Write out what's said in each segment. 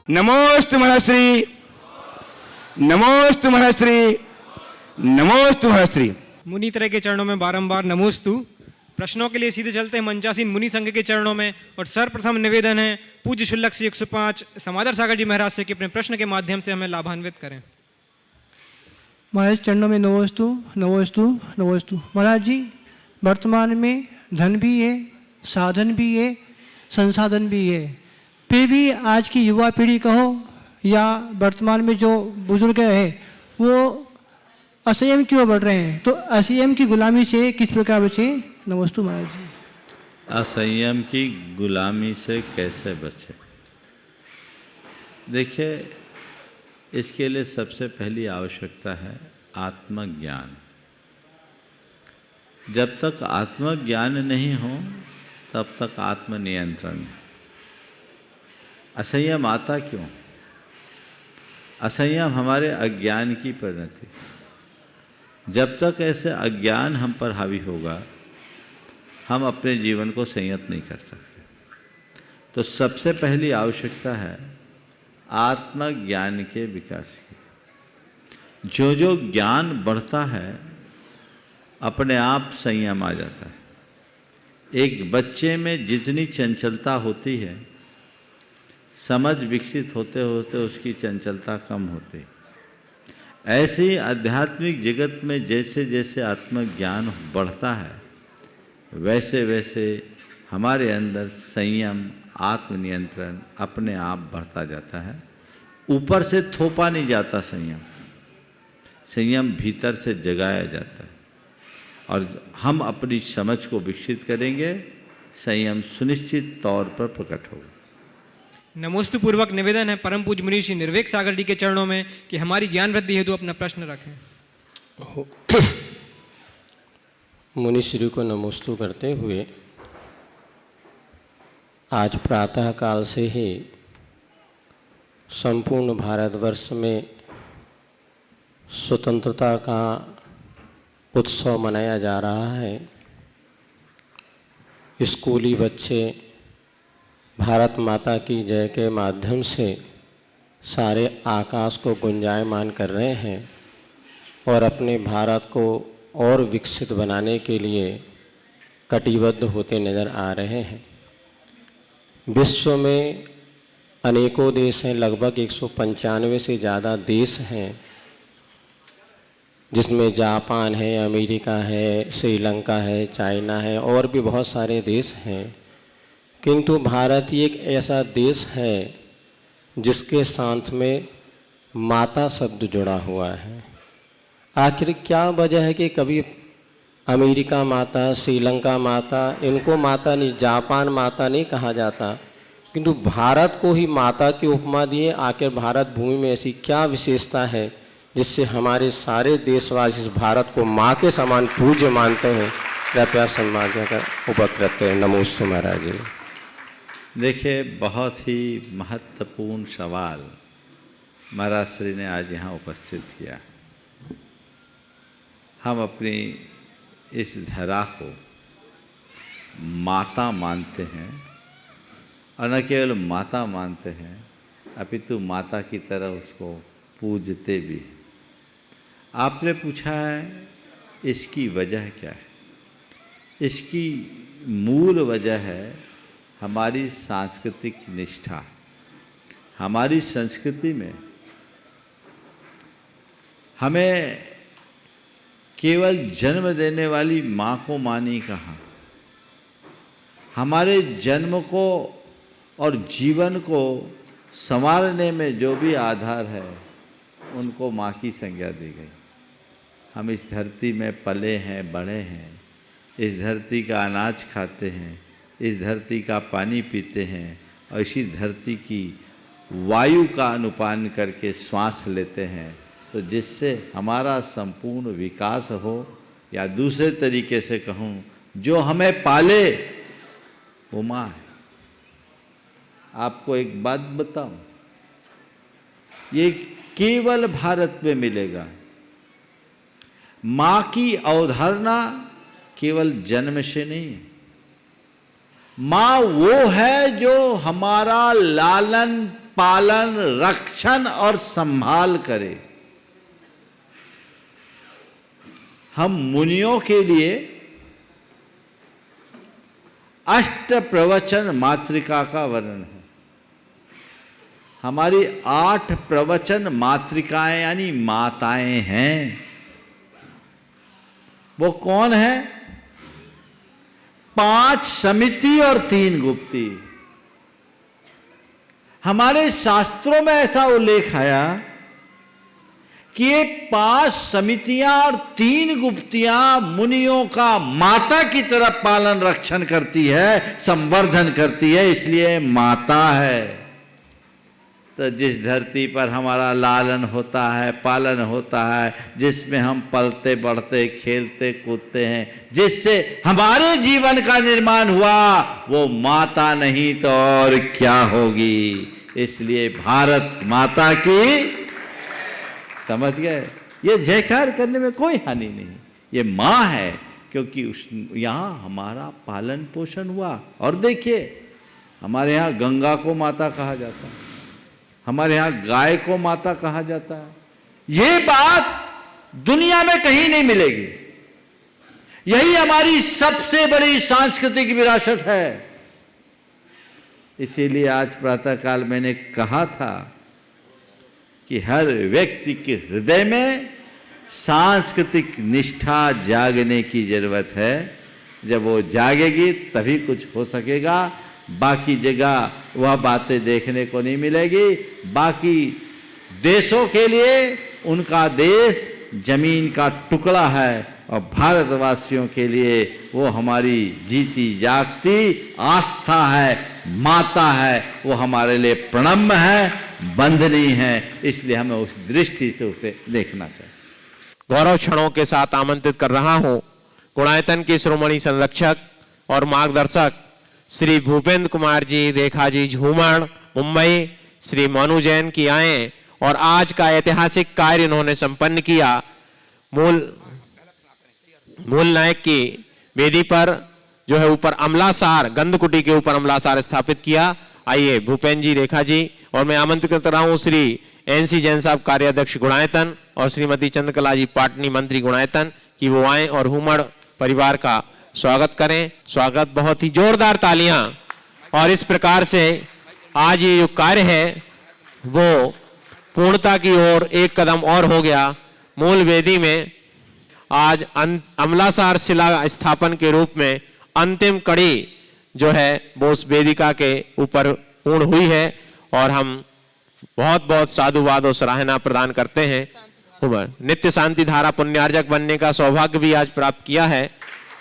नमोस्तु महश्री, नमोस्तु महश्री, नमोस्तु महश्री। मुनि तरह के चरणों में बारंबार नमोस्तु। प्रश्नों के लिए सीधे चलते हैं मंचासीन मुनि संघ के चरणों में। और सर्वप्रथम निवेदन है पूज्य शुल्लक से 105 समादर सागर जी महाराज से कि अपने प्रश्न के माध्यम से हमें लाभान्वित करें। महाराज चरणों में नमोस्तु नमोस्तु नमोस्तु। महाराज जी, वर्तमान में धन भी है, साधन भी है, संसाधन भी है, फिर भी आज की युवा पीढ़ी कहो या वर्तमान में जो बुजुर्ग है वो असंयम क्यों बढ़ रहे हैं? तो असंयम की गुलामी से किस प्रकार बचे? नमस्ते महाराज जी। असंयम की गुलामी से कैसे बचे? देखिए, इसके लिए सबसे पहली आवश्यकता है आत्मज्ञान। जब तक आत्मज्ञान नहीं हो तब तक आत्मनियंत्रण। असंयम आता क्यों? असंयम हमारे अज्ञान की परिणति। जब तक ऐसे अज्ञान हम पर हावी होगा हम अपने जीवन को संयत नहीं कर सकते। तो सबसे पहली आवश्यकता है आत्मज्ञान के विकास की। जो जो ज्ञान बढ़ता है अपने आप संयम आ जाता है। एक बच्चे में जितनी चंचलता होती है, समझ विकसित होते होते उसकी चंचलता कम होती। ऐसे ही आध्यात्मिक जगत में जैसे जैसे आत्मज्ञान बढ़ता है वैसे वैसे हमारे अंदर संयम, आत्मनियंत्रण अपने आप बढ़ता जाता है। ऊपर से थोपा नहीं जाता संयम, संयम भीतर से जगाया जाता है। और हम अपनी समझ को विकसित करेंगे, संयम सुनिश्चित तौर पर प्रकट होगा। नमोस्तु पूर्वक निवेदन है परम पूज्य मुनि श्री निर्वेक सागर जी के चरणों में कि हमारी ज्ञान वृद्धि हेतु अपना प्रश्न रखें। मुनि श्री को नमोस्तु करते हुए आज प्रातः काल से ही संपूर्ण भारतवर्ष में स्वतंत्रता का उत्सव मनाया जा रहा है। स्कूली बच्चे भारत माता की जय के माध्यम से सारे आकाश को गुंजायमान कर रहे हैं और अपने भारत को और विकसित बनाने के लिए कटिबद्ध होते नज़र आ रहे हैं। विश्व में अनेकों देश हैं, लगभग 195 से ज़्यादा देश हैं, जिसमें जापान है, अमेरिका है, श्रीलंका है, चाइना है और भी बहुत सारे देश हैं। किंतु भारत ही एक ऐसा देश है जिसके साथ में माता शब्द जुड़ा हुआ है। आखिर क्या वजह है कि कभी अमेरिका माता, श्रीलंका माता, इनको माता नहीं, जापान माता नहीं कहा जाता, किंतु भारत को ही माता की उपमा दिए? आखिर भारत भूमि में ऐसी क्या विशेषता है जिससे हमारे सारे देशवासी इस भारत को माँ के समान पूज्य मानते हैं? कृपया सम्मान कर उपकृत करें। नमोस्तु महाराज जी। देखिए, बहुत ही महत्वपूर्ण सवाल महाराज श्री ने आज यहाँ उपस्थित किया। हम अपनी इस धरा को माता मानते हैं और न केवल माता मानते हैं अपितु माता की तरह उसको पूजते भी। आपने पूछा है इसकी वजह क्या है? इसकी मूल वजह है हमारी सांस्कृतिक निष्ठा। हमारी संस्कृति में हमें केवल जन्म देने वाली माँ को माँ नहीं कहा। हमारे जन्म को और जीवन को संवारने में जो भी आधार है उनको माँ की संज्ञा दी गई। हम इस धरती में पले हैं, बढ़े हैं, इस धरती का अनाज खाते हैं, इस धरती का पानी पीते हैं और इसी धरती की वायु का अनुपान करके श्वास लेते हैं। तो जिससे हमारा संपूर्ण विकास हो, या दूसरे तरीके से कहूँ, जो हमें पाले वो माँ है। आपको एक बात बताऊं, ये केवल भारत में मिलेगा। माँ की अवधारणा केवल जन्म से नहीं है। माँ वो है जो हमारा लालन पालन, रक्षण और संभाल करे। हम मुनियों के लिए अष्ट प्रवचन मातृका का वर्णन है। हमारी 8 प्रवचन मातृकाएं यानी माताएं हैं। वो कौन है? 5 समिति और 3 गुप्ती। हमारे शास्त्रों में ऐसा उल्लेख आया कि ये 5 समितियां और 3 गुप्तियां मुनियों का माता की तरह पालन रक्षण करती है, संवर्धन करती है, इसलिए माता है। तो जिस धरती पर हमारा लालन होता है, पालन होता है, जिसमें हम पलते बढ़ते खेलते कूदते हैं, जिससे हमारे जीवन का निर्माण हुआ, वो माता नहीं तो और क्या होगी। इसलिए भारत माता की, समझ गए, ये जयकार करने में कोई हानि नहीं। ये माँ है क्योंकि यहाँ हमारा पालन पोषण हुआ। और देखिए, हमारे यहाँ गंगा को माता कहा जाता है, हमारे यहाँ गाय को माता कहा जाता है। ये बात दुनिया में कहीं नहीं मिलेगी। यही हमारी सबसे बड़ी सांस्कृतिक विरासत है। इसीलिए आज प्रातःकाल मैंने कहा था कि हर व्यक्ति के हृदय में सांस्कृतिक निष्ठा जागने की जरूरत है। जब वो जागेगी तभी कुछ हो सकेगा। बाकी जगह वह बातें देखने को नहीं मिलेगी। बाकी देशों के लिए उनका देश जमीन का टुकड़ा है और भारतवासियों के लिए वो हमारी जीती जागती आस्था है, माता है। वो हमारे लिए प्रणम्य है, बंधनी है। इसलिए हमें उस दृष्टि से उसे देखना चाहिए। गौरव क्षणों के साथ आमंत्रित कर रहा हूं गुणायतन के श्रोमणी संरक्षक और मार्गदर्शक श्री भूपेंद्र कुमार जी रेखा जी झूमर मुंबई, श्री मोनू जैन की आए और आज का ऐतिहासिक कार्य इन्होंने संपन्न किया। मूल नायक की वेदी पर जो है ऊपर अमलासार, गंधकुटी के ऊपर अमलासार स्थापित किया। आइए भूपेंद्र जी, रेखा जी, और मैं आमंत्रित कर रहा हूं श्री एनसी जैन साहब कार्याध्यक्ष गुणायतन और श्रीमती चंद्रकला जी पाटनी मंत्री गुणायतन कि वो आए और हुमड़ परिवार का स्वागत करें। स्वागत, बहुत ही जोरदार तालियां। और इस प्रकार से आज ये जो कार्य है वो पूर्णता की ओर एक कदम और हो गया। मूल वेदी में आज अमलासार शिला स्थापन के रूप में अंतिम कड़ी जो है वो उस वेदिका के ऊपर पूर्ण हुई है और हम बहुत बहुत साधुवाद और सराहना प्रदान करते हैं। नित्य शांति धारा पुण्यार्जक बनने का सौभाग्य भी आज प्राप्त किया है।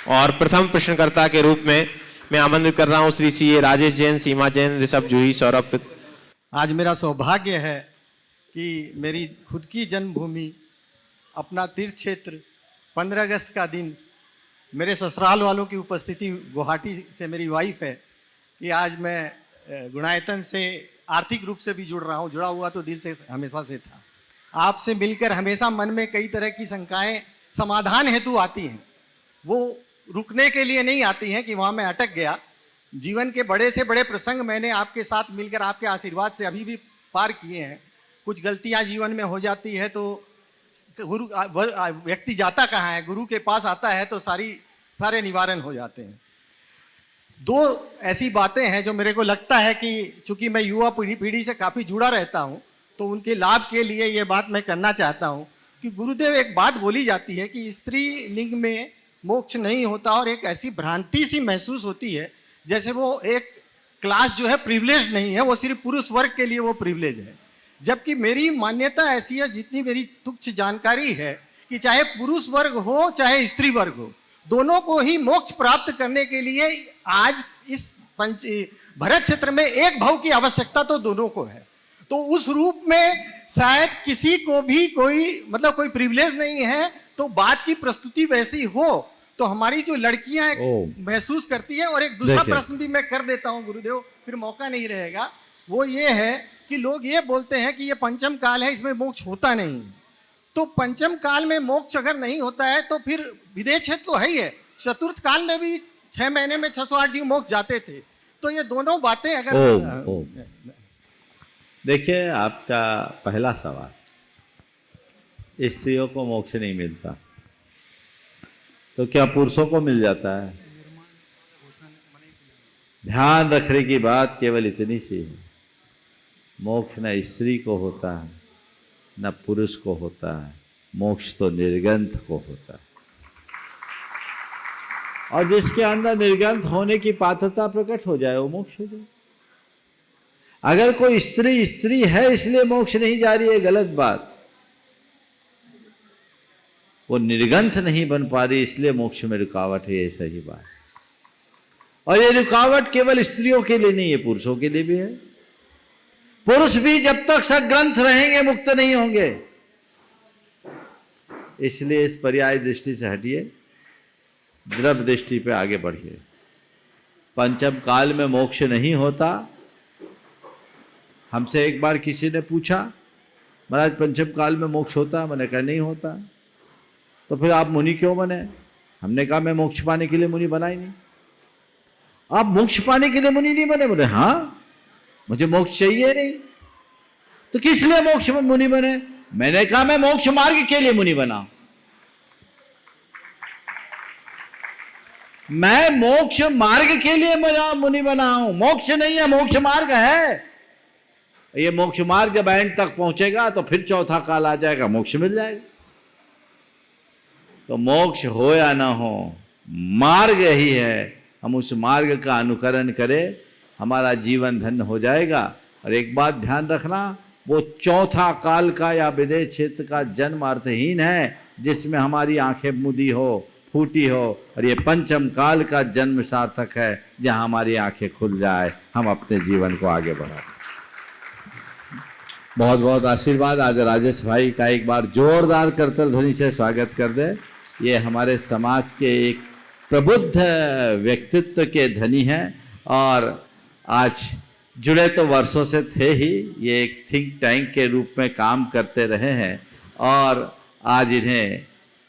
और प्रथम प्रश्नकर्ता के रूप में मैं आमंत्रित कर रहा हूं श्री सी ए राजेश जैन, सीमा जैन, ऋषभ जूही, सौरभ। आज मेरा सौभाग्य है कि मेरी खुद की जन्मभूमि, अपना तीर्थ क्षेत्र, 15 अगस्त का दिन, मेरे ससुराल वालों की उपस्थिति, गुवाहाटी से मेरी वाइफ है, कि आज मैं गुणायतन से आर्थिक रूप से भी जुड़ रहा हूँ। जुड़ा हुआ तो दिल से हमेशा से था। आपसे मिलकर हमेशा मन में कई तरह की शंकाएं समाधान हेतु आती हैं। वो रुकने के लिए नहीं आती हैं कि वहाँ मैं अटक गया। जीवन के बड़े से बड़े प्रसंग मैंने आपके साथ मिलकर आपके आशीर्वाद से अभी भी पार किए हैं। कुछ गलतियाँ जीवन में हो जाती है तो गुरु व्यक्ति जाता कहाँ है, गुरु के पास आता है तो सारे निवारण हो जाते हैं। 2 ऐसी बातें हैं जो मेरे को लगता है कि चूंकि मैं युवा पीढ़ी से काफ़ी जुड़ा रहता हूँ तो उनके लाभ के लिए ये बात मैं करना चाहता हूँ कि गुरुदेव, एक बात बोली जाती है कि स्त्री लिंग में मोक्ष नहीं होता और एक ऐसी भ्रांति सी महसूस होती है जैसे वो एक क्लास जो है प्रिविलेज नहीं है, वो सिर्फ पुरुष वर्ग के लिए वो प्रिविलेज है। जबकि मेरी मान्यता ऐसी है, जितनी मेरी तुच्छ जानकारी है, कि चाहे पुरुष वर्ग हो चाहे स्त्री वर्ग हो, दोनों को ही मोक्ष प्राप्त करने के लिए आज इस भरत क्षेत्र में एक भाव की आवश्यकता तो दोनों को है। तो उस रूप में शायद किसी को भी कोई प्रिविलेज नहीं है। तो बात की प्रस्तुति वैसी हो तो हमारी जो लड़कियां महसूस करती है। और एक दूसरा प्रश्न भी मैं कर देता हूं गुरुदेव, फिर मौका नहीं रहेगा। वो ये है कि लोग ये बोलते हैं कि ये पंचम काल है, इसमें मोक्ष होता नहीं। तो पंचम काल में मोक्ष अगर नहीं होता है तो फिर विदेह क्षेत्र तो है ही है, चतुर्थ काल में भी 6 महीने में 608 जीव मोक्ष जाते थे। तो ये दोनों बातें अगर देखिए, आपका पहला सवाल, स्त्रियों को मोक्ष नहीं मिलता तो क्या पुरुषों को मिल जाता है? ध्यान रखने की बात केवल इतनी सी है, मोक्ष न स्त्री को होता है न पुरुष को होता है, मोक्ष तो निर्गंथ को होता है। और जिसके अंदर निर्गंथ होने की पात्रता प्रकट हो जाए वो मोक्ष हो जाए। अगर कोई स्त्री है इसलिए मोक्ष नहीं जा रही है, गलत बात। वो निर्गंथ नहीं बन पा रही इसलिए मोक्ष में रुकावट है, ये सही बात। और ये रुकावट केवल स्त्रियों के लिए नहीं है, पुरुषों के लिए भी है। पुरुष भी जब तक सग्रंथ रहेंगे मुक्त नहीं होंगे। इसलिए इस पर्याय दृष्टि से हटिए, द्रव्य दृष्टि पे आगे बढ़िए। पंचम काल में मोक्ष नहीं होता। हमसे एक बार किसी ने पूछा, महाराज पंचम काल में मोक्ष होता? मैंने कहा नहीं होता। तो फिर आप मुनि क्यों बने? हमने कहा मैं मोक्ष पाने के लिए मुनि बना ही नहीं। आप मोक्ष पाने के लिए मुनि नहीं बने? बोले हाँ, मुझे मोक्ष चाहिए नहीं। तो किस लिए मोक्ष में मुनि बने? मैंने कहा मैं मोक्ष मार्ग के लिए मुनि बना। मैं मोक्ष मार्ग के लिए मुनि बना हूं, मोक्ष नहीं है, मोक्ष मार्ग है। ये मोक्ष मार्ग जब एंड तक पहुंचेगा तो फिर चौथा काल आ जाएगा, मोक्ष मिल जाएगा। तो मोक्ष हो या ना हो, मार्ग यही है। हम उस मार्ग का अनुकरण करें, हमारा जीवन धन्य हो जाएगा। और एक बात ध्यान रखना, वो चौथा काल का या विदेश क्षेत्र का जन्म अर्थहीन है जिसमें हमारी आंखें मुदी हो, फूटी हो। और ये पंचम काल का जन्म सार्थक है जहां हमारी आंखें खुल जाए, हम अपने जीवन को आगे बढ़ाएं। बहुत बहुत आशीर्वाद। आज राजेश भाई का एक बार जोरदार करतल ध्वनि से स्वागत कर दे। ये हमारे समाज के एक प्रबुद्ध व्यक्तित्व के धनी हैं और आज जुड़े तो वर्षों से थे ही, ये एक थिंक टैंक के रूप में काम करते रहे हैं और आज इन्हें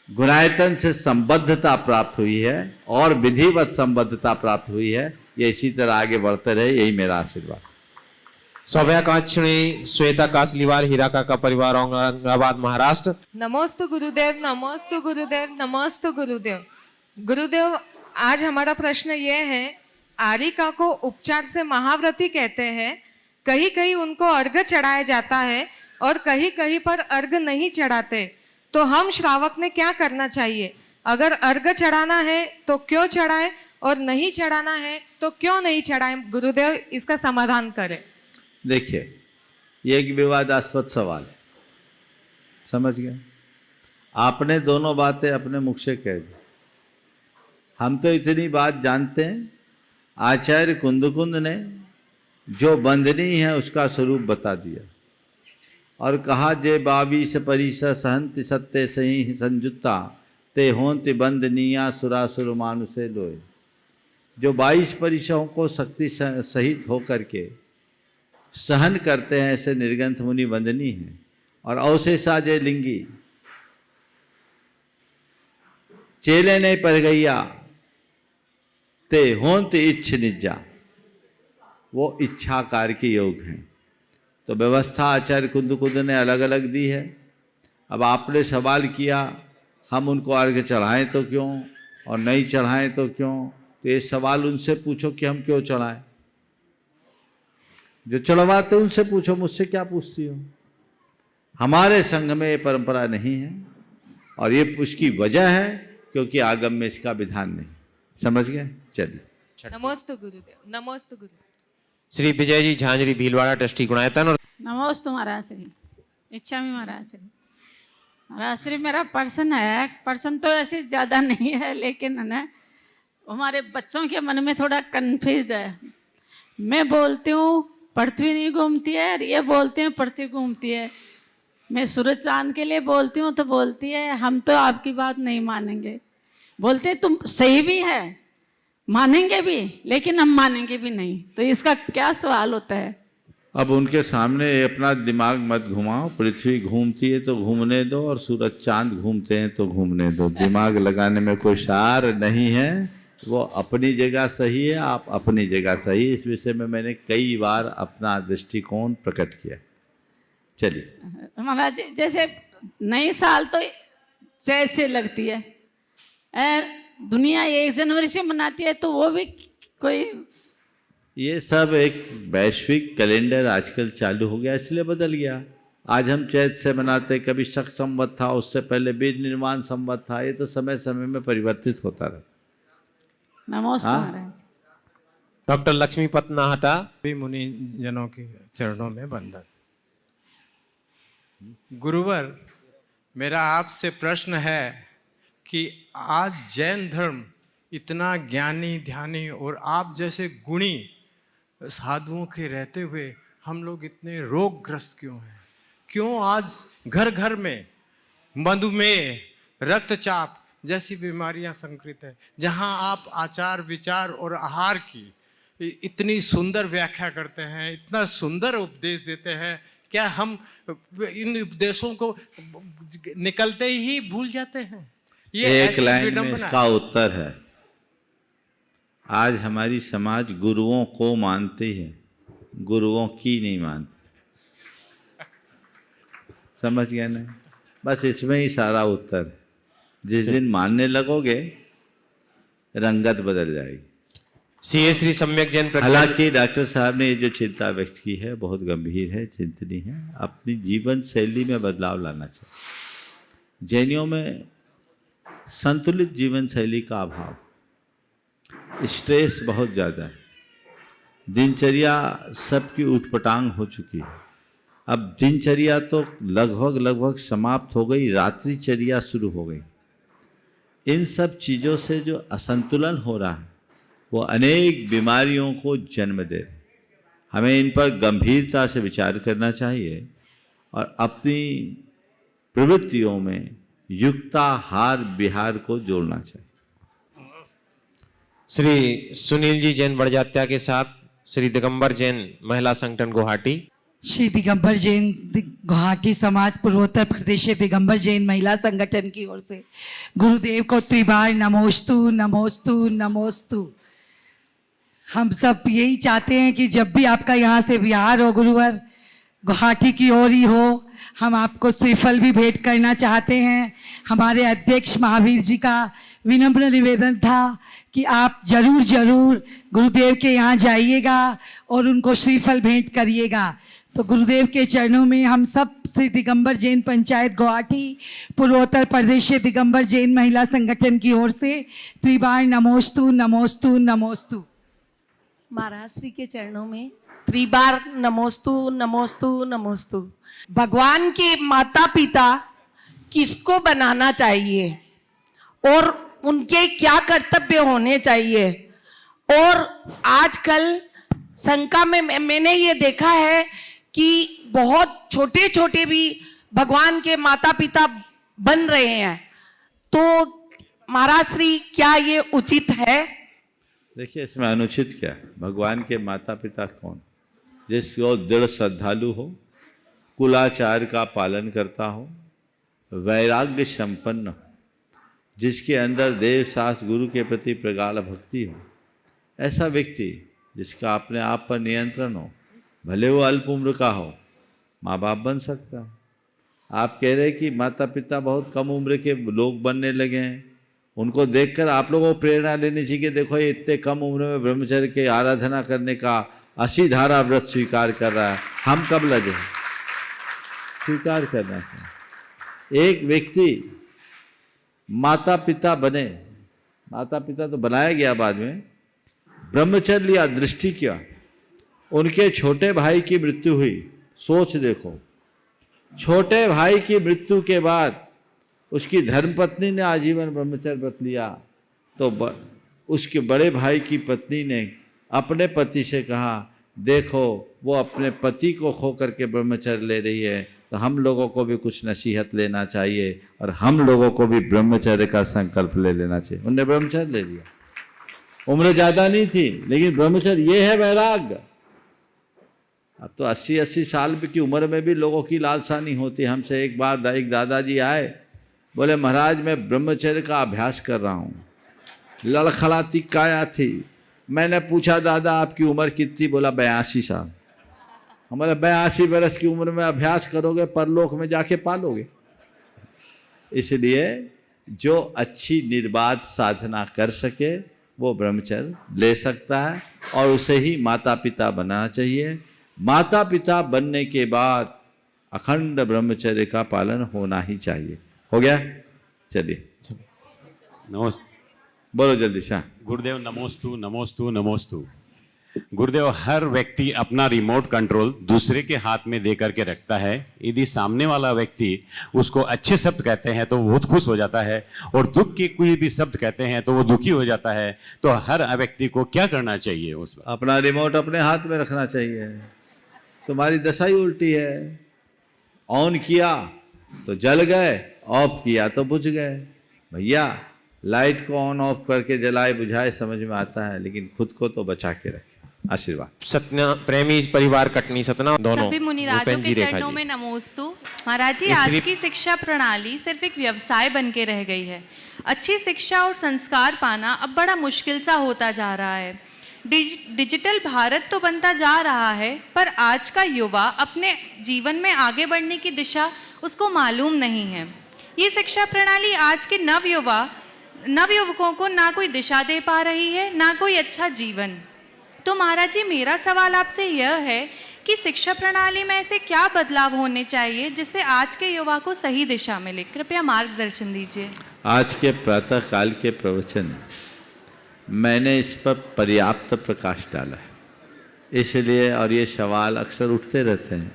गुणायतन से संबद्धता प्राप्त हुई है और विधिवत संबद्धता प्राप्त हुई है। ये इसी तरह आगे बढ़ते रहे, यही मेरा आशीर्वाद। सौभाग्यकांक्षिणी श्वेता कासलीवाल, हीराका का परिवार, औरंगाबाद, महाराष्ट्र। नमोस्तु गुरुदेव, नमोस्तु गुरुदेव, नमोस्तु गुरुदेव। गुरुदेव, आज हमारा प्रश्न ये है, आरिका को उपचार से महाव्रती कहते हैं, कहीं कहीं उनको अर्घ चढ़ाया जाता है और कहीं कहीं पर अर्घ नहीं चढ़ाते, तो हम श्रावक ने क्या करना चाहिए? अगर अर्घ चढ़ाना है तो क्यों चढ़ाए और नहीं चढ़ाना है तो क्यों नहीं चढ़ाए? गुरुदेव इसका समाधान करें। देखिए, ये एक विवादास्पद सवाल है, समझ गए? आपने दोनों बातें अपने मुख से कह दी। हम तो इतनी बात जानते हैं, आचार्य कुंदकुंद ने जो बंदनी है उसका स्वरूप बता दिया और कहा, जे 22 परिस सहंति सत्य सही संजुता ते होंति बंदनिया सुरासुर मानुषे लोए। जो 22 परिसों को शक्ति सहित होकर के सहन करते हैं, ऐसे निर्गंथ मुनि वंदनी हैं। और अवशेषा जय लिंगी चेले ने पर गैया ते होंत इच्छ निजा, वो इच्छाकार के योग हैं। तो व्यवस्था आचार्य कुंदकुंद ने अलग अलग दी है। अब आपने सवाल किया हम उनको अर्घ्य चढ़ाएं तो क्यों और नहीं चढ़ाएं तो क्यों, तो ये सवाल उनसे पूछो कि हम क्यों चढ़ाएं। जो चढ़वाते उनसे पूछो, मुझसे क्या पूछती हो। हमारे संघ में ये परंपरा नहीं है और ये उसकी वजह है क्योंकि आगम में इसका विधान नहीं। समझ गए? चलिए। नमोस्तु गुरुदेव, नमोस्तु गुरुदेव। श्री विजय जी झांझरी, भीलवाड़ा, ट्रस्टी, गुणायतन। और नमोस्तु महाराज श्री, इच्छा में महाराज श्री। महाराज श्री, मेरा पर्सन है, पर्सन तो ऐसे ज़्यादा नहीं है लेकिन है ना, हमारे बच्चों के मन में थोड़ा कन्फ्यूज है। मैं बोलती हूँ पृथ्वी नहीं घूमती है और ये बोलते हैं पृथ्वी घूमती है। मैं सूरज चांद के लिए बोलती हूँ तो बोलती है हम तो आपकी बात नहीं मानेंगे। बोलते तुम सही भी है, मानेंगे भी, लेकिन हम मानेंगे भी नहीं। तो इसका क्या सवाल होता है? अब उनके सामने अपना दिमाग मत घुमाओ। पृथ्वी घूमती है तो घूमने दो और सूरज चांद घूमते हैं तो घूमने दो। दिमाग लगाने में कोई सार नहीं है, वो अपनी जगह सही है, आप अपनी जगह सही। इस विषय में मैंने कई बार अपना दृष्टिकोण प्रकट किया। चलिए। महाराज जी, जैसे नई साल तो चैत से लगती है, दुनिया 1 जनवरी से मनाती है, तो वो भी कोई ये सब एक वैश्विक कैलेंडर आजकल चालू हो गया, इसलिए बदल गया। आज हम चैत से मनाते, कभी शक संवत था, उससे पहले बीज निर्माण संवत था। ये तो समय समय में परिवर्तित होता रहा। नमस्ते हाँ? महाराज। डॉक्टर लक्ष्मीपत नाहटा। सभी मुनि जनों के चरणों में वंदन। गुरुवर, मेरा आपसे प्रश्न है कि आज जैन धर्म इतना ज्ञानी ध्यानी और आप जैसे गुणी साधुओं के रहते हुए हम लोग इतने रोगग्रस्त क्यों हैं? क्यों आज घर घर में मधुमेह, रक्तचाप जैसी बीमारियां संक्रित है, जहां आप आचार विचार और आहार की इतनी सुंदर व्याख्या करते हैं, इतना सुंदर उपदेश देते हैं, क्या हम इन उपदेशों को निकलते ही भूल जाते हैं? ये एक ऐसी लाइन में विडंबना इसका उत्तर है। आज हमारी समाज गुरुओं को मानती है, गुरुओं की नहीं मानती। समझ गए ना? बस इसमें ही सारा उत्तर है। जिस दिन मानने लगोगे रंगत बदल जाएगी। सीए श्री सम्यक जैन प्रज्ञा। हालांकि डॉक्टर साहब ने ये जो चिंता व्यक्त की है बहुत गंभीर है, चिंतनीय है। अपनी जीवन शैली में बदलाव लाना चाहिए। जैनियों में संतुलित जीवन शैली का अभाव, स्ट्रेस बहुत ज़्यादा है, दिनचर्या सबकी उठपटांग हो चुकी है। अब दिनचर्या तो लगभग समाप्त हो गई, रात्रिचर्या शुरू हो गई। इन सब चीज़ों से जो असंतुलन हो रहा है वो अनेक बीमारियों को जन्म दे रहे। हमें इन पर गंभीरता से विचार करना चाहिए और अपनी प्रवृत्तियों में युक्ताहार विहार को जोड़ना चाहिए। श्री सुनील जी जैन बड़जात्या के साथ श्री दिगंबर जैन महिला संगठन गुवाहाटी। श्री दिगंबर जैन गुवाहाटी समाज पूर्वोत्तर प्रदेश दिगंबर जैन महिला संगठन की ओर से गुरुदेव को त्रिबार नमोस्तु नमोस्तु नमोस्तु। हम सब यही चाहते हैं कि जब भी आपका यहाँ से विहार हो गुरुवर, गुवाहाटी की ओर ही हो, हम आपको श्रीफल भी भेंट करना चाहते हैं। हमारे अध्यक्ष महावीर जी का विनम्र निवेदन था कि आप जरूर गुरुदेव के यहाँ जाइएगा और उनको श्रीफल भेंट करिएगा। तो गुरुदेव के चरणों में हम सब श्री दिगंबर जैन पंचायत गुवाहाटी पूर्वोत्तर प्रदेश दिगंबर जैन महिला संगठन की ओर से त्रिबार नमोस्तु नमोस्तु नमोस्तु। महाराज श्री के चरणों में त्रिबार नमोस्तु नमोस्तु नमोस्तु। भगवान के माता पिता किसको बनाना चाहिए और उनके क्या कर्तव्य होने चाहिए? और आजकल शंका में मैंने ये देखा है कि बहुत छोटे छोटे भी भगवान के माता पिता बन रहे हैं, तो महाराज श्री क्या ये उचित है? देखिए, इसमें अनुचित क्या है? भगवान के माता पिता कौन? जिसको दृढ़ श्रद्धालु हो, कुलाचार का पालन करता हो, वैराग्य संपन्न हो, जिसके अंदर देव शास्त्र गुरु के प्रति प्रगाढ़ भक्ति हो, ऐसा व्यक्ति जिसका अपने आप पर नियंत्रण हो, भले वो अल्प उम्र का हो, माँ बाप बन सकता है। आप कह रहे कि माता पिता बहुत कम उम्र के लोग बनने लगे हैं, उनको देखकर आप लोगों को प्रेरणा लेनी चाहिए। देखो, ये इतने कम उम्र में ब्रह्मचर्य की आराधना करने का 80 धारा व्रत स्वीकार कर रहा है, हम कब लगे? स्वीकार करना चाहिए। एक व्यक्ति माता पिता बने, माता पिता तो बनाया गया बाद में, ब्रह्मचर्य लिया, दृष्टि किया, उनके छोटे भाई की मृत्यु हुई। सोच देखो, छोटे भाई की मृत्यु के बाद उसकी धर्मपत्नी ने आजीवन ब्रह्मचर्य व्रत लिया, तो उसके बड़े भाई की पत्नी ने अपने पति से कहा, देखो वो अपने पति को खो करके ब्रह्मचर्य ले रही है, तो हम लोगों को भी कुछ नसीहत लेना चाहिए और हम लोगों को भी ब्रह्मचर्य का संकल्प ले लेना चाहिए। उनने ब्रह्मचर्य ले लिया। उम्र ज़्यादा नहीं थी, लेकिन ब्रह्मचर्य ये है वैराग्य। अब तो 80-80 साल की उम्र में भी लोगों की लालसा नहीं होती। हमसे एक बार एक दादाजी आए, बोले महाराज मैं ब्रह्मचर्य का अभ्यास कर रहा हूँ। लड़खड़ाती काया थी। मैंने पूछा दादा आपकी उम्र कितनी? बोला 82 साल। हमारे 82 बरस की उम्र में अभ्यास करोगे, परलोक में जाके पालोगे। इसलिए जो अच्छी निर्बाध साधना कर सके वो ब्रह्मचर्य ले सकता है, और उसे ही माता पिता बनाना चाहिए। माता पिता बनने के बाद अखंड ब्रह्मचर्य का पालन होना ही चाहिए। हो गया? चलिए नमस्ते। बोलो जल्दी से। गुरुदेव नमोस्तु नमोस्तु नमोस्तु। गुरुदेव, हर व्यक्ति अपना रिमोट कंट्रोल दूसरे के हाथ में दे करके रखता है। यदि सामने वाला व्यक्ति उसको अच्छे शब्द कहते हैं तो वो बहुत खुश हो जाता है, और दुख के कोई भी शब्द कहते हैं तो वो दुखी हो जाता है। तो हर व्यक्ति को क्या करना चाहिए? उस पर अपना रिमोट अपने हाथ में रखना चाहिए। तुम्हारी दशा ही उल्टी है। ऑन किया तो जल गए, ऑफ किया तो बुझ गए। भैया, लाइट को ऑन ऑफ करके जलाए बुझाए समझ में आता है, लेकिन खुद को तो बचा के रखे। आशीर्वाद। सतना प्रेमी परिवार कटनी सतना दोनों। सभी मुनिराजों के चरणों में नमोस्तु। महाराज जी, आज की शिक्षा प्रणाली सिर्फ एक व्यवसाय बन के रह गई है। अच्छी शिक्षा और संस्कार पाना अब बड़ा मुश्किल सा होता जा रहा है। डिजिटल भारत तो बनता जा रहा है, पर आज का युवा अपने जीवन में आगे बढ़ने की दिशा उसको मालूम नहीं है। ये शिक्षा प्रणाली आज के नवयुवकों को ना कोई दिशा दे पा रही है, ना कोई अच्छा जीवन। तो महाराज जी, मेरा सवाल आपसे यह है कि शिक्षा प्रणाली में ऐसे क्या बदलाव होने चाहिए जिससे आज के युवा को सही दिशा मिले? कृपया मार्गदर्शन दीजिए। आज के प्रातः काल के प्रवचन मैंने इस पर पर्याप्त प्रकाश डाला है, इसलिए, और ये सवाल अक्सर उठते रहते हैं,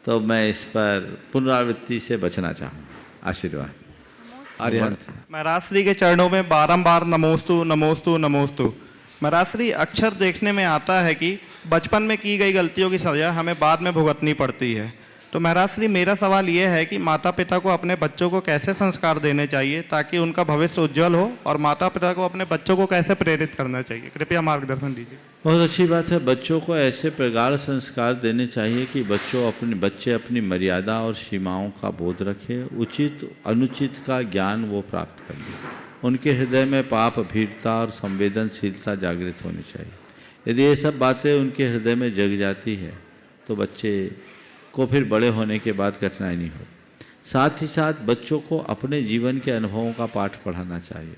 तो मैं इस पर पुनरावृत्ति से बचना चाहूँगा। आशीर्वाद। आर्यहंत। महाराज श्री के चरणों में बारंबार नमोस्तु नमोस्तु नमोस्तु। महाराज श्री, अक्षर देखने में आता है कि बचपन में की गई गलतियों की सजा हमें बाद में भुगतनी पड़ती है। तो महाराज श्री, मेरा सवाल ये है कि माता पिता को अपने बच्चों को कैसे संस्कार देने चाहिए ताकि उनका भविष्य उज्जवल हो, और माता पिता को अपने बच्चों को कैसे प्रेरित करना चाहिए? कृपया मार्गदर्शन दीजिए। बहुत अच्छी बात है। बच्चों को ऐसे प्रगाढ़ संस्कार देने चाहिए कि बच्चे अपनी मर्यादा और सीमाओं का बोध रखें, उचित अनुचित का ज्ञान वो प्राप्त कर लें। उनके हृदय में पाप, भीरता और संवेदनशीलता जागृत होनी चाहिए। यदि ये सब बातें उनके हृदय में जग जाती है तो बच्चे को फिर बड़े होने के बाद कठिनाई नहीं हो। साथ ही साथ बच्चों को अपने जीवन के अनुभवों का पाठ पढ़ाना चाहिए,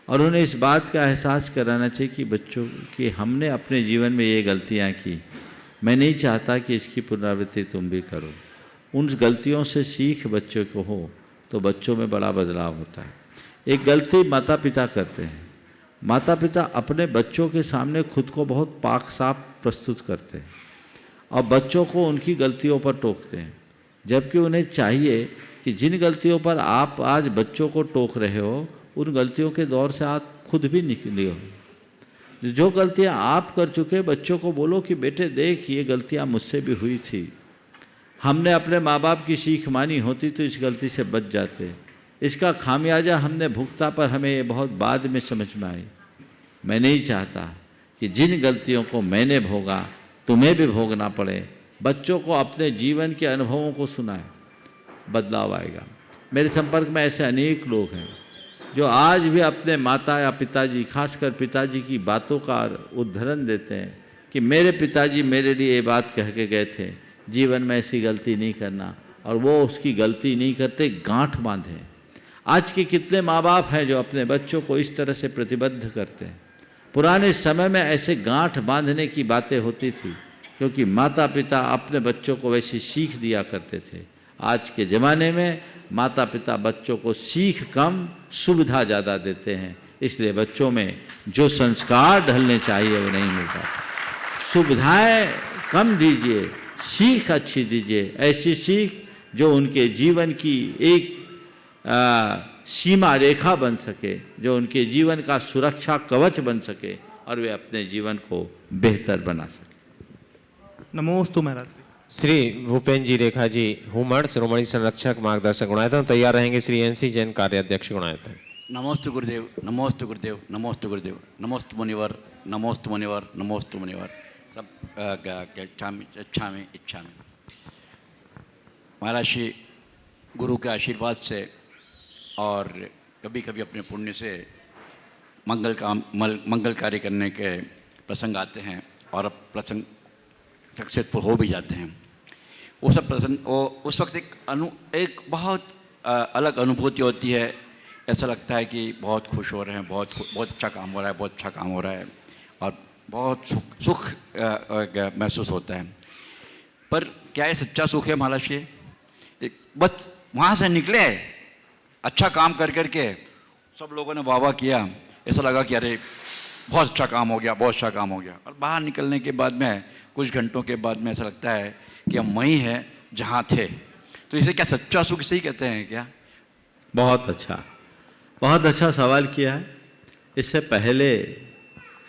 और उन्हें इस बात का एहसास कराना चाहिए कि बच्चों कि हमने अपने जीवन में ये गलतियाँ की, मैं नहीं चाहता कि इसकी पुनरावृत्ति तुम भी करो। उन गलतियों से सीख बच्चों को हो तो बच्चों में बड़ा बदलाव होता है। एक गलती माता पिता करते हैं। माता पिता अपने बच्चों के सामने खुद को बहुत पाक साफ प्रस्तुत करते हैं और बच्चों को उनकी गलतियों पर टोकते हैं, जबकि उन्हें चाहिए कि जिन गलतियों पर आप आज बच्चों को टोक रहे हो उन गलतियों के दौर से आप खुद भी निकले हो। जो गलतियां आप कर चुके बच्चों को बोलो कि बेटे देख, ये गलतियां मुझसे भी हुई थी, हमने अपने माँ बाप की सीख मानी होती तो इस गलती से बच जाते, इसका खामियाजा हमने भुगता पर हमें ये बहुत बाद में समझ में आई। मैं नहीं चाहता कि जिन गलतियों को मैंने भोगा तुम्हें भी भोगना पड़े। बच्चों को अपने जीवन के अनुभवों को सुनाए, बदलाव आएगा। मेरे संपर्क में ऐसे अनेक लोग हैं जो आज भी अपने माता या पिताजी, खासकर पिताजी की बातों का उदाहरण देते हैं कि मेरे पिताजी मेरे लिए ये बात कह के गए थे, जीवन में ऐसी गलती नहीं करना, और वो उसकी गलती नहीं करते, गांठ बांधे। आज के कितने माँ बाप हैं जो अपने बच्चों को इस तरह से प्रतिबद्ध करते हैं। पुराने समय में ऐसे गांठ बांधने की बातें होती थी क्योंकि माता पिता अपने बच्चों को वैसी सीख दिया करते थे। आज के ज़माने में माता पिता बच्चों को सीख कम, सुविधा ज़्यादा देते हैं, इसलिए बच्चों में जो संस्कार ढलने चाहिए वो नहीं मिल पाता। सुविधाएं कम दीजिए, सीख अच्छी दीजिए, ऐसी सीख जो उनके जीवन की एक सीमा रेखा बन सके, जो उनके जीवन का सुरक्षा कवच बन सके और वे अपने जीवन को बेहतर बना सके। नमोस्तु महाराज। श्री भूपेन जी रेखा जी हुमड़, शिरोमणि संरक्षक मार्गदर्शक गुणायतन। तैयार रहेंगे श्री एनसी जैन कार्याध्यक्ष गुणायतन। नमोस्तु गुरुदेव, नमोस्तु गुरुदेव, नमोस्तु गुरुदेव, नमोस्तु मुनिवर, नमोस्तु मुनिवर, नमोस्तु मुनिवर। सब इच्छा में महाराज श्री गुरु के आशीर्वाद से और कभी कभी अपने पुण्य से मंगल कार्य करने के प्रसंग आते हैं, और अब प्रसंग सक्सेसफुल हो भी जाते हैं। वो सब प्रसन्न, उस वक्त एक बहुत अलग अनुभूति होती है। ऐसा लगता है कि बहुत खुश हो रहे हैं, बहुत अच्छा काम हो रहा है, बहुत अच्छा काम हो रहा है, और बहुत सुख महसूस होता है। पर क्या ये सच्चा सुख है महाराष्ट्र? बस वहाँ से निकले अच्छा काम कर करके सब लोगों ने वाह वाह किया, ऐसा लगा कि अरे बहुत अच्छा काम हो गया, बहुत अच्छा काम हो गया, और बाहर निकलने के बाद में कुछ घंटों के बाद में ऐसा लगता है कि हम वहीं हैं जहाँ थे। तो इसे क्या सच्चा सुख से ही कहते हैं क्या? बहुत अच्छा सवाल किया है। इससे पहले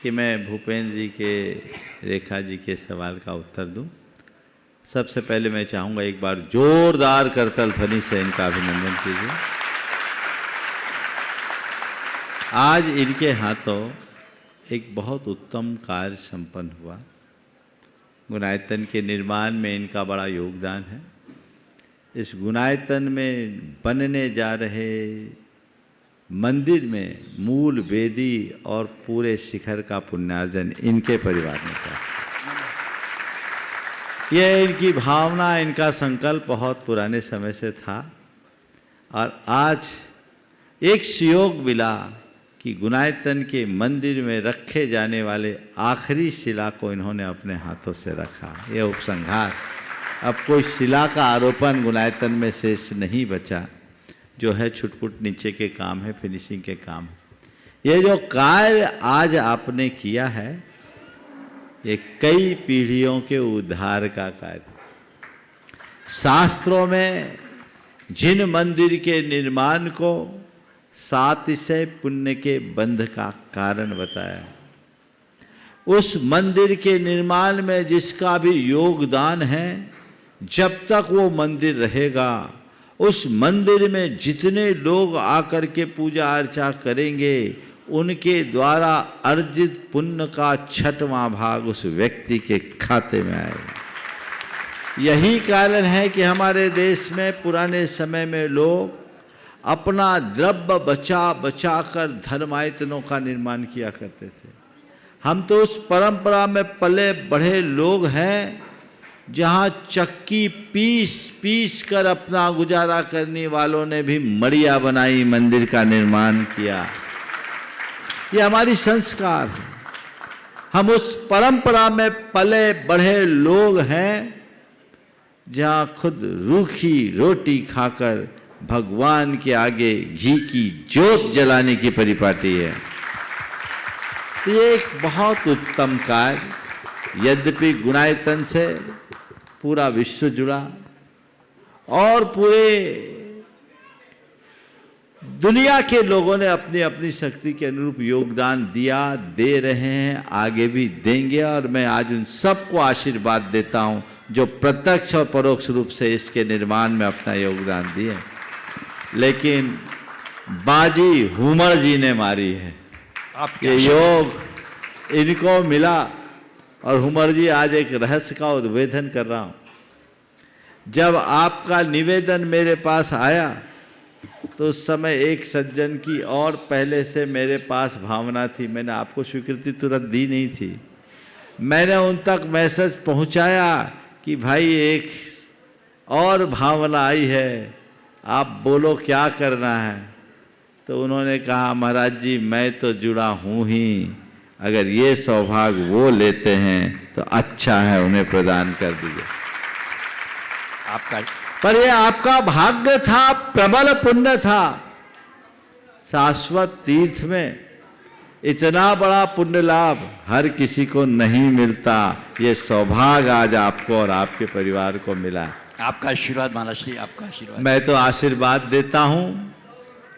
कि मैं भूपेंद्र जी के, रेखा जी के सवाल का उत्तर दूं, सबसे पहले मैं चाहूँगा एक बार जोरदार करतल ध्वनि से इनका अभिनंदन कीजिए। आज इनके हाथों एक बहुत उत्तम कार्य संपन्न हुआ। गुणायतन के निर्माण में इनका बड़ा योगदान है। इस गुणायतन में बनने जा रहे मंदिर में मूल वेदी और पूरे शिखर का पुण्यार्जन इनके परिवार ने किया। यह इनकी भावना, इनका संकल्प बहुत पुराने समय से था, और आज एक सुयोग मिला कि गुणायतन के मंदिर में रखे जाने वाले आखिरी शिला को इन्होंने अपने हाथों से रखा। यह उपसंहार, अब कोई शिला का आरोपण गुणायतन में शेष नहीं बचा, जो है छुटपुट नीचे के काम है, फिनिशिंग के काम है। ये जो कार्य आज आपने किया है, ये कई पीढ़ियों के उद्धार का कार्य। शास्त्रों में जिन मंदिर के निर्माण को सातिशय पुण्य के बंध का कारण बताया, उस मंदिर के निर्माण में जिसका भी योगदान है, जब तक वो मंदिर रहेगा, उस मंदिर में जितने लोग आकर के पूजा अर्चा करेंगे, उनके द्वारा अर्जित पुण्य का 6वां भाग उस व्यक्ति के खाते में आएगा। यही कारण है कि हमारे देश में पुराने समय में लोग अपना द्रव्य बचा बचा कर धर्मायतनों का निर्माण किया करते थे। हम तो उस परंपरा में पले बढ़े लोग हैं जहाँ चक्की पीस पीस कर अपना गुजारा करने वालों ने भी मड़िया बनाई, मंदिर का निर्माण किया। ये हमारी संस्कार है। हम उस परंपरा में पले बढ़े लोग हैं जहाँ खुद रूखी रोटी खाकर भगवान के आगे घी की ज्योत जलाने की परिपाटी है। तो ये एक बहुत उत्तम कार्य। यद्यपि गुणायतन से पूरा विश्व जुड़ा और पूरे दुनिया के लोगों ने अपनी अपनी शक्ति के अनुरूप योगदान दिया, दे रहे हैं, आगे भी देंगे, और मैं आज उन सबको आशीर्वाद देता हूं जो प्रत्यक्ष और परोक्ष रूप से इसके निर्माण में अपना योगदान दिए। लेकिन बाजी हुमर जी ने मारी है। ये योग इनको मिला, और हुमर जी आज एक रहस्य का उद्भेदन कर रहा हूं। जब आपका निवेदन मेरे पास आया तो उस समय एक सज्जन की और पहले से मेरे पास भावना थी। मैंने आपको स्वीकृति तुरंत दी नहीं थी। मैंने उन तक मैसेज पहुंचाया कि भाई एक और भावना आई है, आप बोलो क्या करना है। तो उन्होंने कहा, महाराज जी मैं तो जुड़ा हूँ ही, अगर ये सौभाग्य वो लेते हैं तो अच्छा है, उन्हें प्रदान कर दीजिए। आपका पर ये आपका भाग्य था, प्रबल पुण्य था। शाश्वत तीर्थ में इतना बड़ा पुण्य लाभ हर किसी को नहीं मिलता। ये सौभाग्य आज आपको और आपके परिवार को मिला। आपका आशीर्वाद महाराज जी, आपका आशीर्वाद। मैं तो आशीर्वाद देता हूं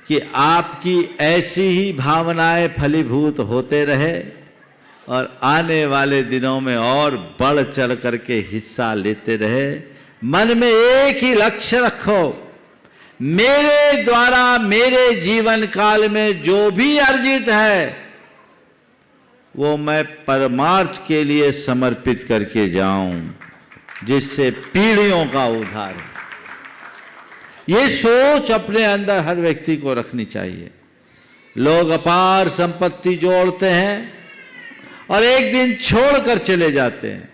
कि आपकी ऐसी ही भावनाएं फलीभूत होते रहे और आने वाले दिनों में और बढ़ चढ़ करके हिस्सा लेते रहे। मन में एक ही लक्ष्य रखो, मेरे द्वारा मेरे जीवन काल में जो भी अर्जित है वो मैं परमार्थ के लिए समर्पित करके जाऊं, जिससे पीढ़ियों का उद्धार हो। ये सोच अपने अंदर हर व्यक्ति को रखनी चाहिए। लोग अपार संपत्ति जोड़ते हैं और एक दिन छोड़कर चले जाते हैं।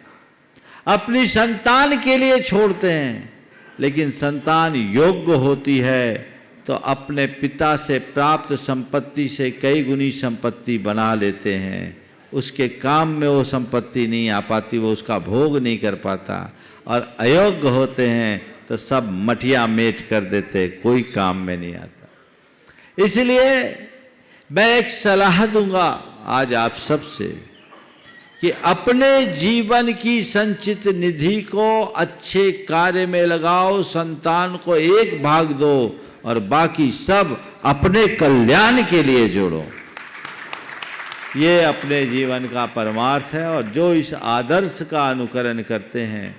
अपनी संतान के लिए छोड़ते हैं, लेकिन संतान योग्य होती है तो अपने पिता से प्राप्त संपत्ति से कई गुनी संपत्ति बना लेते हैं। उसके काम में वो संपत्ति नहीं आ पाती, वो उसका भोग नहीं कर पाता। और अयोग्य होते हैं तो सब मटिया मेट कर देते, कोई काम में नहीं आता। इसलिए मैं एक सलाह दूंगा आज आप सबसे कि अपने जीवन की संचित निधि को अच्छे कार्य में लगाओ, संतान को एक भाग दो और बाकी सब अपने कल्याण के लिए जोड़ो। ये अपने जीवन का परमार्थ है और जो इस आदर्श का अनुकरण करते हैं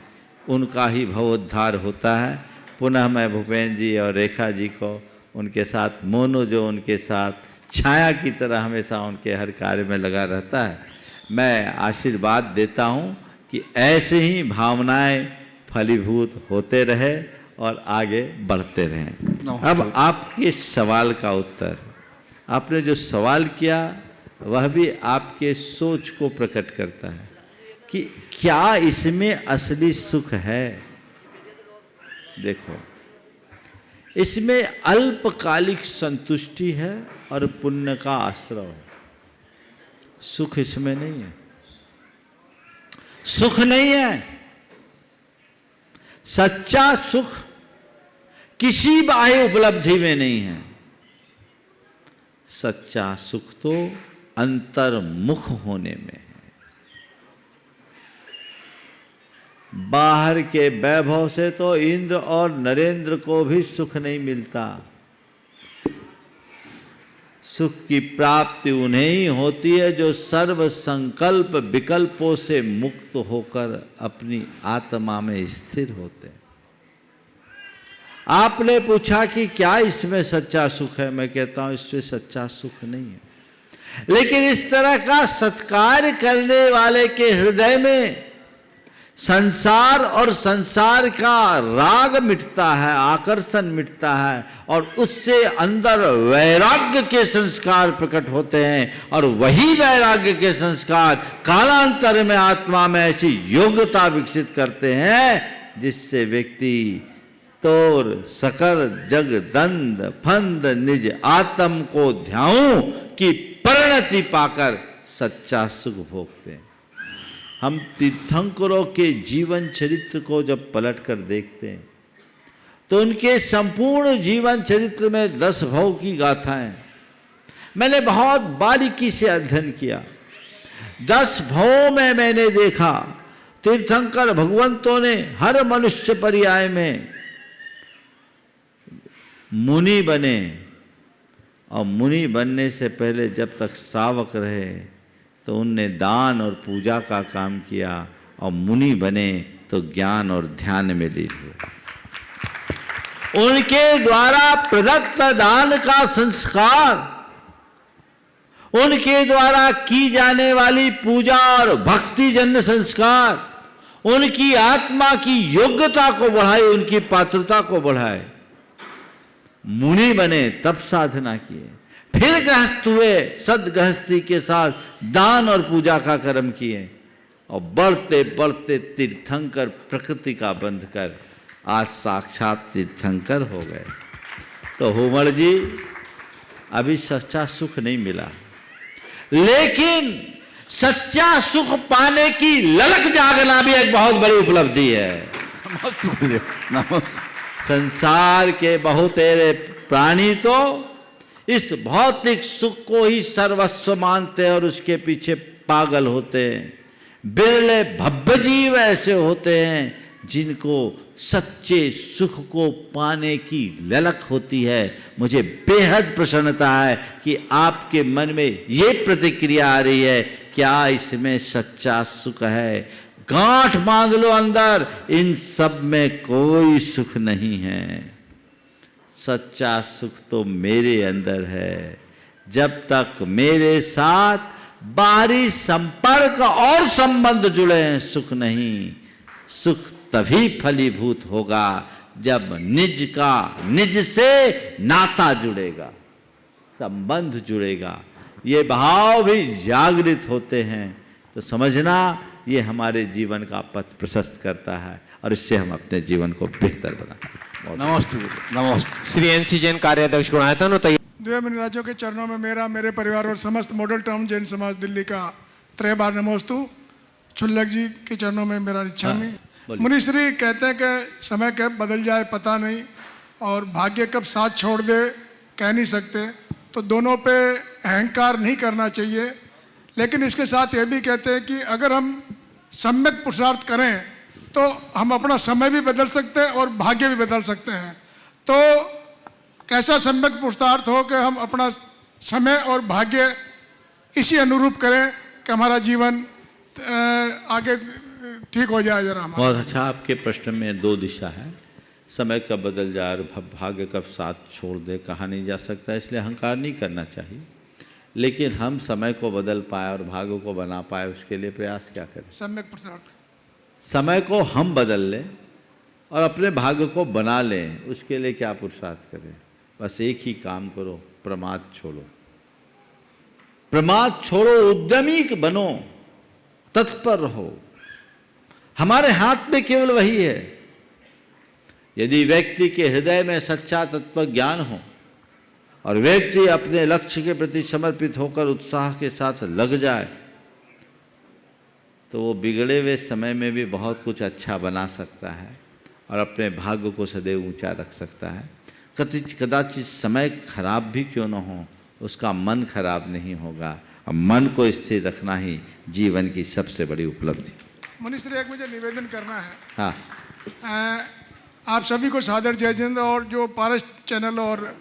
उनका ही भवोद्धार होता है। पुनः मैं भूपेंद्र जी और रेखा जी को, उनके साथ मोनू जो उनके साथ छाया की तरह हमेशा उनके हर कार्य में लगा रहता है, मैं आशीर्वाद देता हूँ कि ऐसे ही भावनाएं फलीभूत होते रहे और आगे बढ़ते रहें। अब आपके सवाल का उत्तर, आपने जो सवाल किया वह भी आपके सोच को प्रकट करता है कि क्या इसमें असली सुख है। देखो, इसमें अल्पकालिक संतुष्टि है और पुण्य का आश्रय है। सुख इसमें नहीं है, सुख नहीं है। सच्चा सुख किसी बाह्य उपलब्धि में नहीं है। सच्चा सुख तो अंतर्मुख होने में है। बाहर के वैभव से तो इंद्र और नरेंद्र को भी सुख नहीं मिलता। सुख की प्राप्ति उन्हें ही होती है जो सर्व संकल्प विकल्पों से मुक्त होकर अपनी आत्मा में स्थिर होते हैं। आपने पूछा कि क्या इसमें सच्चा सुख है, मैं कहता हूं इसमें सच्चा सुख नहीं है, लेकिन इस तरह का सत्कार करने वाले के हृदय में संसार और संसार का राग मिटता है, आकर्षण मिटता है और उससे अंदर वैराग्य के संस्कार प्रकट होते हैं और वही वैराग्य के संस्कार कालांतर में आत्मा में ऐसी योग्यता विकसित करते हैं जिससे व्यक्ति तोर सकर जग दंद फंद निज आत्म को ध्याऊं की परिणति पाकर सच्चा सुख भोगते हैं। हम तीर्थंकरों के जीवन चरित्र को जब पलट कर देखते हैं तो उनके संपूर्ण जीवन चरित्र में 10 भव की गाथाएं मैंने बहुत बारीकी से अध्ययन किया। 10 भवों में मैंने देखा तीर्थंकर भगवंतों ने हर मनुष्य पर्याय में मुनि बने और मुनि बनने से पहले जब तक श्रावक रहे तो उनने दान और पूजा का काम किया और मुनि बने तो ज्ञान और ध्यान में लीन हुए। उनके द्वारा प्रदत्त दान का संस्कार, उनके द्वारा की जाने वाली पूजा और भक्ति जन्य संस्कार उनकी आत्मा की योग्यता को बढ़ाए, उनकी पात्रता को बढ़ाए। मुनि बने तब साधना किए, फिर गृहस्थ हुए, सदगृहस्थी के साथ दान और पूजा का कर्म किए और बढ़ते बढ़ते तीर्थंकर प्रकृति का बंध कर आज साक्षात तीर्थंकर हो गए। तो हुमड़ जी अभी सच्चा सुख नहीं मिला, लेकिन सच्चा सुख पाने की ललक जागना भी एक बहुत बड़ी उपलब्धि है। संसार के बहुतेरे प्राणी तो इस भौतिक सुख को ही सर्वस्व मानते हैं और उसके पीछे पागल होते हैं। बिरले भव्य जीव ऐसे होते हैं जिनको सच्चे सुख को पाने की ललक होती है। मुझे बेहद प्रसन्नता है कि आपके मन में ये प्रतिक्रिया आ रही है, क्या इसमें सच्चा सुख है? गांठ बांध लो अंदर, इन सब में कोई सुख नहीं है। सच्चा सुख तो मेरे अंदर है। जब तक मेरे साथ बाहरी संपर्क और संबंध जुड़े हैं, सुख नहीं। सुख तभी फलीभूत होगा जब निज का निज से नाता जुड़ेगा, संबंध जुड़ेगा, ये भाव भी जागृत होते हैं। तो समझना ये हमारे जीवन का पथ प्रशस्त करता है और इससे हम अपने जीवन को बेहतर बनाते हैं। नमस्ते नमस्ते। श्री एनसी जैन कार्याध्यक्ष गुणायतन और तैयार। देवमणि राज्यों के चरणों में मेरा, मेरे परिवार और समस्त मॉडल टाउन जैन समाज दिल्ली का 3 बार नमोस्तु। छुल्लक जी के चरणों में मेरा इच्छामी। मुनिश्री कहते हैं कि समय कब बदल जाए पता नहीं और भाग्य कब साथ छोड़ दे कह नहीं सकते, तो दोनों पे अहंकार नहीं करना चाहिए। लेकिन इसके साथ ये भी कहते हैं कि अगर हम सम्यक पुरुषार्थ करें तो हम अपना समय भी बदल सकते हैं और भाग्य भी बदल सकते हैं। तो कैसा सम्यक पुरुषार्थ हो कि हम अपना समय और भाग्य इसी अनुरूप करें कि हमारा जीवन आगे ठीक हो जाए। जरा बहुत अच्छा, आपके प्रश्न में 2 दिशा है। समय कब बदल जाए और भाग्य कब साथ छोड़ दे कहा नहीं जा सकता, इसलिए अहंकार नहीं करना चाहिए। लेकिन हम समय को बदल पाए और भाग्य को बना पाए उसके लिए प्रयास क्या करें? सम्यक पुरुषार्थ। समय को हम बदल लें और अपने भाग्य को बना लें, उसके लिए क्या पुरुषार्थ करें? बस एक ही काम करो, प्रमाद छोड़ो। प्रमाद छोड़ो, उद्यमी बनो, तत्पर रहो। हमारे हाथ में केवल वही है। यदि व्यक्ति के हृदय में सच्चा तत्व ज्ञान हो और व्यक्ति अपने लक्ष्य के प्रति समर्पित होकर उत्साह के साथ लग जाए तो वो बिगड़े हुए समय में भी बहुत कुछ अच्छा बना सकता है और अपने भाग्य को सदैव ऊंचा रख सकता है। कदाचित समय खराब भी क्यों न हो, उसका मन खराब नहीं होगा और मन को स्थिर रखना ही जीवन की सबसे बड़ी उपलब्धि। मुनिश्री, एक मुझे निवेदन करना है। हाँ, आप सभी को सादर जय हिंद। और जो पारस चैनल और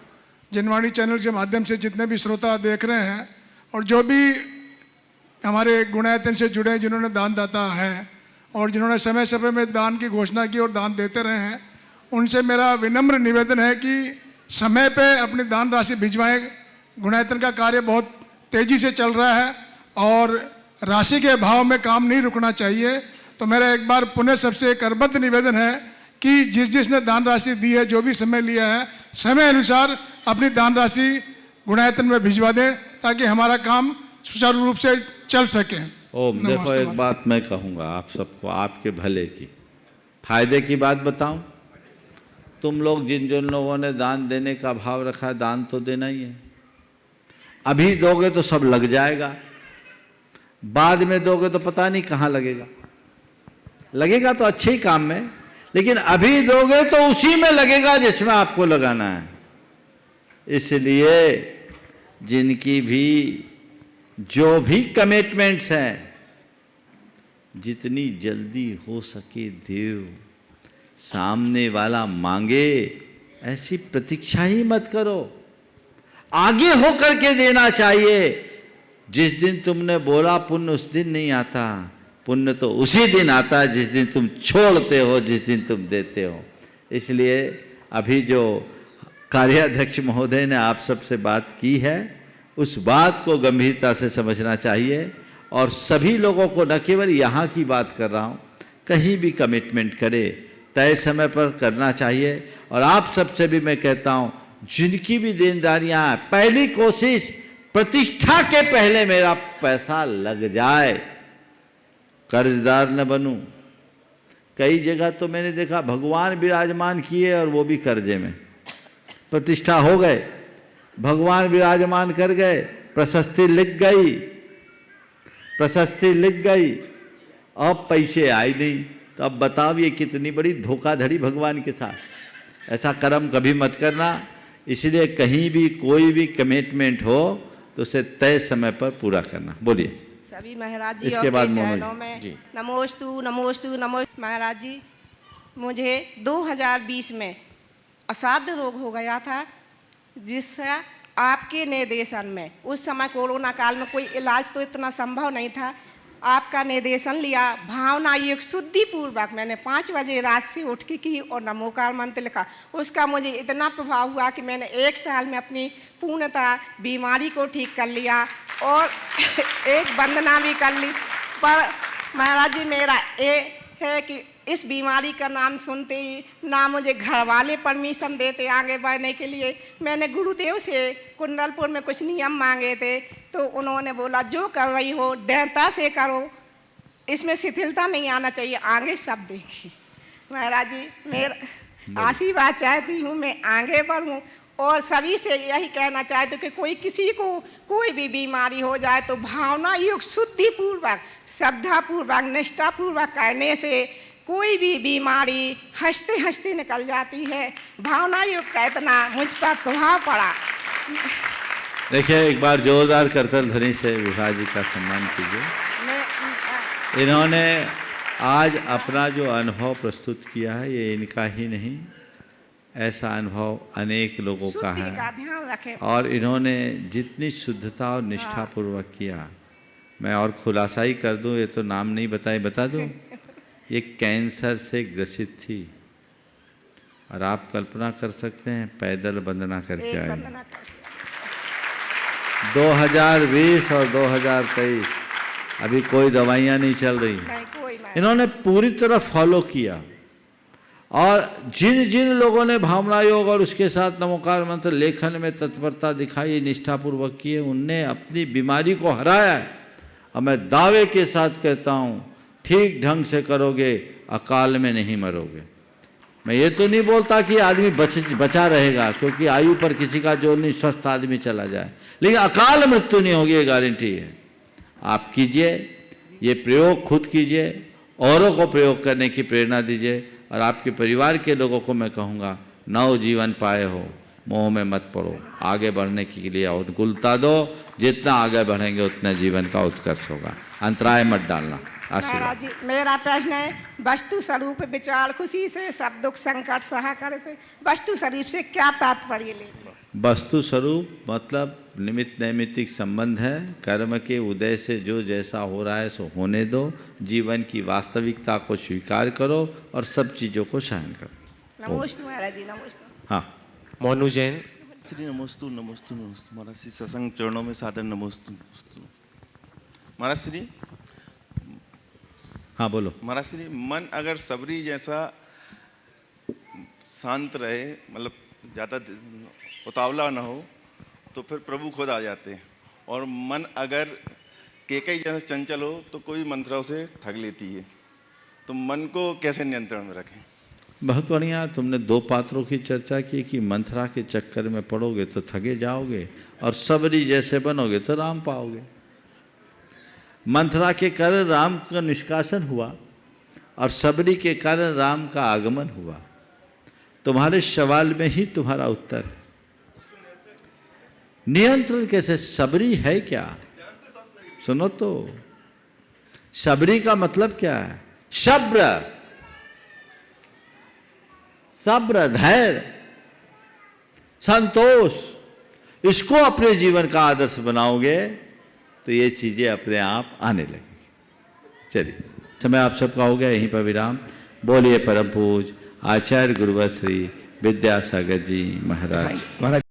जनवाणी चैनल के माध्यम से जितने भी श्रोता देख रहे हैं और जो भी हमारे गुणायतन से जुड़े हैं, जिन्होंने दानदाता हैं और जिन्होंने समय समय में दान की घोषणा की और दान देते रहे हैं, उनसे मेरा विनम्र निवेदन है कि समय पे अपनी दान राशि भिजवाएं। गुणायतन का कार्य बहुत तेज़ी से चल रहा है और राशि के अभाव में काम नहीं रुकना चाहिए। तो मेरा एक बार पुनः सबसे करबद्ध निवेदन है कि जिसने दान राशि दी है, जो भी समय लिया है, समय अनुसार अपनी दान राशि गुणायतन में भिजवा दें ताकि हमारा काम सुचारू रूप से चल सके। ओम, देखो एक बात मैं कहूँगा आप सबको, आपके भले की, फायदे की बात बताऊं। तुम लोग जिन लोगों ने दान देने का भाव रखा है, दान तो देना ही है। अभी दोगे तो सब लग जाएगा, बाद में दोगे तो पता नहीं कहाँ लगेगा। लगेगा तो अच्छे ही काम में, लेकिन अभी दोगे तो उसी में लगेगा जिसमें आपको लगाना है। इसलिए जिनकी भी जो भी कमिटमेंट्स हैं, जितनी जल्दी हो सके देव। सामने वाला मांगे ऐसी प्रतीक्षा ही मत करो, आगे होकर के देना चाहिए। जिस दिन तुमने बोला पुण्य उस दिन नहीं आता, पुण्य तो उसी दिन आता है जिस दिन तुम छोड़ते हो, जिस दिन तुम देते हो। इसलिए अभी जो कार्याध्यक्ष महोदय ने आप सबसे बात की है, उस बात को गंभीरता से समझना चाहिए और सभी लोगों को, न केवल यहाँ की बात कर रहा हूँ, कहीं भी कमिटमेंट करे तय समय पर करना चाहिए। और आप सबसे भी मैं कहता हूँ, जिनकी भी देनदारियाँ हैं, पहली कोशिश प्रतिष्ठा के पहले मेरा पैसा लग जाए, कर्जदार न बनूं। कई जगह तो मैंने देखा भगवान विराजमान किए और वो भी कर्जे में। प्रतिष्ठा हो गए, भगवान विराजमान कर गए, प्रशस्ति लिख गई, प्रशस्ति लिख गई, अब पैसे आए नहीं। तो अब बताओ ये कितनी बड़ी धोखाधड़ी भगवान के साथ। ऐसा कर्म कभी मत करना। इसलिए कहीं भी कोई भी कमिटमेंट हो तो उसे तय समय पर पूरा करना। बोलिए। सभी महाराज जी इसके और बाद चरणों में नमोस्तु नमोस्तु नमोस्तु। महाराज जी, मुझे 2020 में असाध्य रोग हो गया था, जिससे आपके निर्देशन में, उस समय कोरोना काल में कोई इलाज तो इतना संभव नहीं था, आपका निर्देशन लिया, भावना योग शुद्धि पूर्वक मैंने 5 बजे रात से उठ के की और नमोकार मंत्र लिखा। उसका मुझे इतना प्रभाव हुआ कि मैंने 1 साल में अपनी पूर्णतः बीमारी को ठीक कर लिया और एक वंदना भी कर ली। पर महाराज जी, मेरा ये है कि इस बीमारी का नाम सुनते ही ना मुझे घर वाले परमिशन देते आगे बढ़ने के लिए। मैंने गुरुदेव से कुंडलपुर में कुछ नियम मांगे थे, तो उन्होंने बोला जो कर रही हो दृढ़ता से करो, इसमें शिथिलता नहीं आना चाहिए, आगे सब देखिए। महाराज जी मेरा आशीर्वाद चाहती हूँ, मैं आगे बढ़ूँ और सभी से यही कहना चाहती हूँ कि कोई किसी को कोई भी बीमारी हो जाए तो भावना युक्त शुद्धि पूर्वक श्रद्धा पूर्वक निष्ठा पूर्वक करने से कोई भी बीमारी हंसते हंसते निकल जाती है। भावना युक्त का इतना मुझ पर प्रभाव पड़ा। देखिए, एक बार जोरदार करतल ध्वनि से विभा जी का सम्मान कीजिए। इन्होंने आज अपना जो अनुभव प्रस्तुत किया है, ये इनका ही नहीं, ऐसा अनुभव अनेक लोगों का है। ध्यान रखें। और इन्होंने जितनी शुद्धता और निष्ठापूर्वक किया, मैं और खुलासा ही कर दूं, ये तो नाम नहीं बता दूं, ये कैंसर से ग्रसित थी और आप कल्पना कर सकते हैं पैदल वंदना करके आए। 2020 और 2023 अभी कोई दवाइयाँ नहीं चल रही, इन्होंने पूरी तरह फॉलो किया। और जिन जिन लोगों ने भावना योग और उसके साथ नमोकार मंत्र लेखन में तत्परता दिखाई, निष्ठापूर्वक किए, उनने अपनी बीमारी को हराया है। और मैं दावे के साथ कहता हूँ, ठीक ढंग से करोगे अकाल में नहीं मरोगे। मैं ये तो नहीं बोलता कि आदमी बचा रहेगा, क्योंकि आयु पर किसी का जोर नहीं, स्वस्थ आदमी चला जाए, लेकिन अकाल मृत्यु नहीं होगी, ये गारंटी है। आप कीजिए, ये प्रयोग खुद कीजिए, औरों को प्रयोग करने की प्रेरणा दीजिए। और आपके परिवार के लोगों को मैं कहूँगा, नव जीवन पाए हो, मोह में मत पड़ो, आगे बढ़ने के लिए अनुकूलता दो। जितना आगे बढ़ेंगे उतना जीवन का उत्कर्ष होगा। अंतराय मत डालना। महाराज जी मेरा प्रश्न है, वस्तु स्वरूप विचार खुशी से सब दुख संकट सहा कर से, वस्तु स्वरूप से क्या तात्पर्य ले? वस्तु स्वरूप मतलब निमित्त नैमित्तिक संबंध है। कर्म के उदय से जो जैसा हो रहा है सो होने दो, जीवन की वास्तविकता को स्वीकार करो और सब चीज़ों को सहन करो। नमोस्तु महाराज जी, नमोस्तु। हाँ, मोनू जैन। श्री नमोस्तु नमोस्तु नमोस्तु महाराज श्री सत्संग चरणों में सादर नमोस्तु नमोस्तु। महाराज श्री, हाँ बोलो। महाराज श्री, मन अगर सबरी जैसा शांत रहे, मतलब ज़्यादा उतावला ना हो, तो फिर प्रभु खुद आ जाते हैं। और मन अगर केकई जैसा चंचल हो तो कोई मंत्रों से ठग लेती है। तो मन को कैसे नियंत्रण में रखें? बहुत बढ़िया, तुमने दो पात्रों की चर्चा की कि मंथरा के चक्कर में पड़ोगे तो ठगे जाओगे, और सबरी जैसे बनोगे तो राम पाओगे। मंथरा के कारण राम का निष्कासन हुआ और सबरी के कारण राम का आगमन हुआ। तुम्हारे सवाल में ही तुम्हारा उत्तर है। नियंत्रण कैसे? सबरी है क्या? सुनो तो, सबरी का मतलब क्या है? सब्र, सब्र, धैर्य, संतोष, इसको अपने जीवन का आदर्श बनाओगे तो ये चीजें अपने आप आने लगेंगी। चलिए, समय आप सबका हो गया, यहीं पर विराम। बोलिए परम पूज आचार्य गुरुवर श्री विद्यासागर जी महाराज।